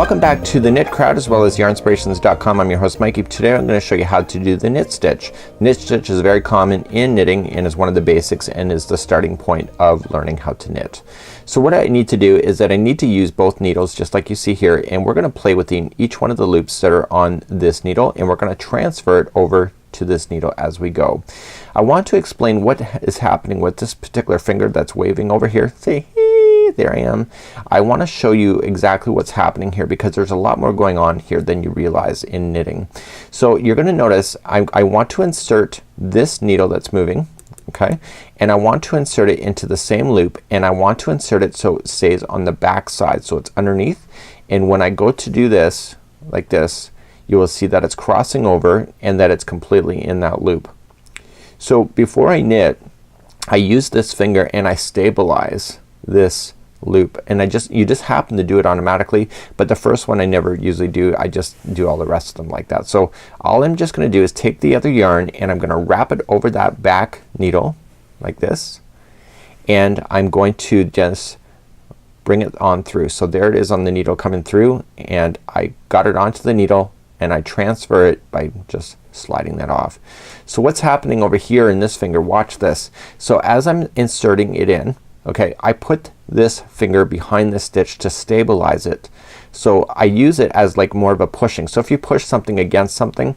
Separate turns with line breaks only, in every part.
Welcome back to the Knit Crowd as well as yarnspirations.com. I'm your host Mikey. Today I'm going to show you how to do the knit stitch. Knit stitch is very common in knitting and is one of the basics and is the starting point of learning how to knit. So what I need to do is that I need to use both needles just like you see here, and we're going to play within each one of the loops that are on this needle, and we're going to transfer it over to this needle as we go. I want to explain what is happening with this particular finger that's waving over here. See, there I am. I want to show you exactly what's happening here because there's a lot more going on here than you realize in knitting. So you're gonna notice I want to insert this needle that's moving, okay, and I want to insert it into the same loop, and I want to insert it so it stays on the back side, so it's underneath, and when I go to do this like this, you will see that it's crossing over and that it's completely in that loop. So before I knit, I use this finger and I stabilize this loop, and you just happen to do it automatically, but the first one I never usually do. I just do all the rest of them like that. So all I'm just gonna do is take the other yarn and I'm gonna wrap it over that back needle like this, and I'm going to just bring it on through. So there it is on the needle coming through, and I got it onto the needle and I transfer it by just sliding that off. So what's happening over here in this finger, watch this. So as I'm inserting it in, okay, I put this finger behind the stitch to stabilize it. So I use it as like more of a pushing. So if you push something against something,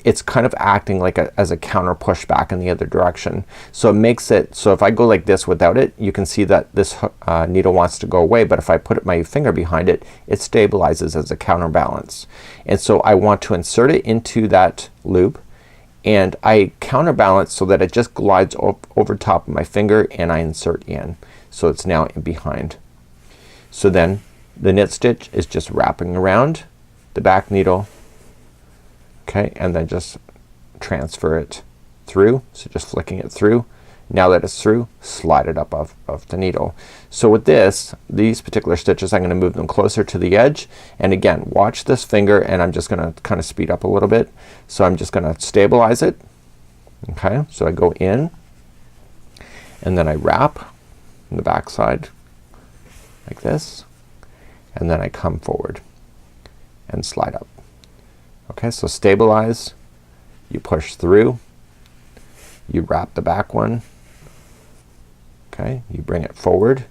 it's kind of acting like as a counter push back in the other direction. So it makes it so if I go like this without it, you can see that this needle wants to go away, but if I put my finger behind it, it stabilizes as a counterbalance. And so I want to insert it into that loop, and I counterbalance so that it just glides over top of my finger, and I insert in. So it's now in behind. So then the knit stitch is just wrapping around the back needle, okay, and then just transfer it through. So just flicking it through. Now that it's through, slide it up off the needle. So with these particular stitches, I'm gonna move them closer to the edge, and again watch this finger, and I'm just gonna kind of speed up a little bit. So I'm just gonna stabilize it, okay, so I go in and then I wrap on the back side like this, and then I come forward and slide up. Okay, so stabilize, you push through, you wrap the back one, okay, you bring it forward,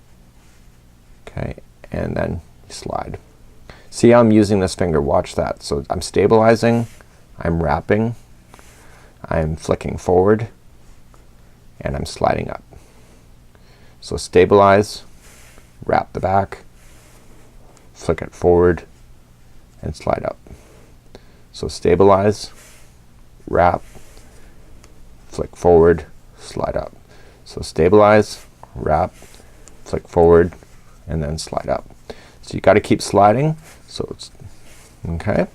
okay, and then you slide. See how I'm using this finger, watch that. So I'm stabilizing, I'm wrapping, I'm flicking forward, and I'm sliding up. So stabilize, wrap the back, flick it forward, and slide up. So stabilize, wrap, flick forward, slide up. So stabilize, wrap, flick forward, and then slide up. So you gotta keep sliding. So it's okay.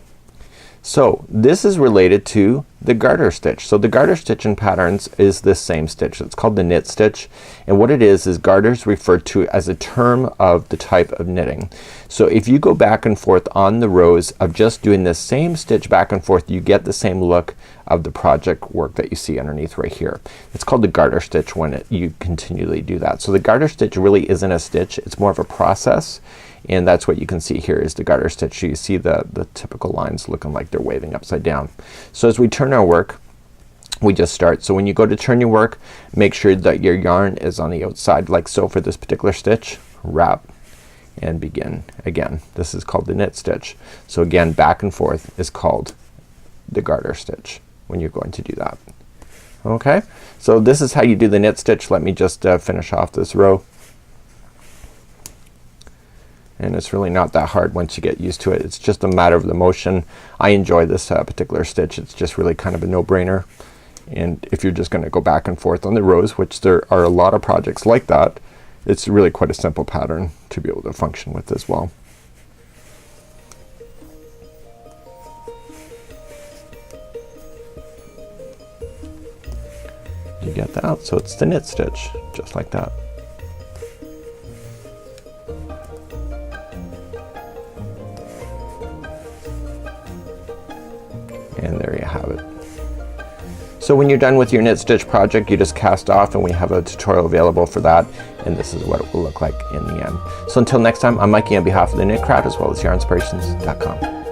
So this is related to the garter stitch. So the garter stitch in patterns is this same stitch. It's called the knit stitch, and what it is garters referred to as a term of the type of knitting. So if you go back and forth on the rows of just doing this same stitch back and forth, you get the same look of the project work that you see underneath right here. It's called the garter stitch when you continually do that. So the garter stitch really isn't a stitch, it's more of a process, and that's what you can see here is the garter stitch. So you see the typical lines looking like they're waving upside down. So as we turn our work, we just start. So when you go to turn your work, make sure that your yarn is on the outside like so for this particular stitch. Wrap and begin again. This is called the knit stitch. So again, back and forth is called the garter stitch when you're going to do that. Okay, so this is how you do the knit stitch. Let me just finish off this row. And it's really not that hard once you get used to it. It's just a matter of the motion. I enjoy this particular stitch. It's just really kind of a no-brainer. And if you're just gonna go back and forth on the rows, which there are a lot of projects like that, it's really quite a simple pattern to be able to function with as well. You get that? So it's the knit stitch, just like that. And there you have it. So when you're done with your knit stitch project, you just cast off, and we have a tutorial available for that, and this is what it will look like in the end. So until next time, I'm Mikey on behalf of the Knit Crowd as well as yarnspirations.com.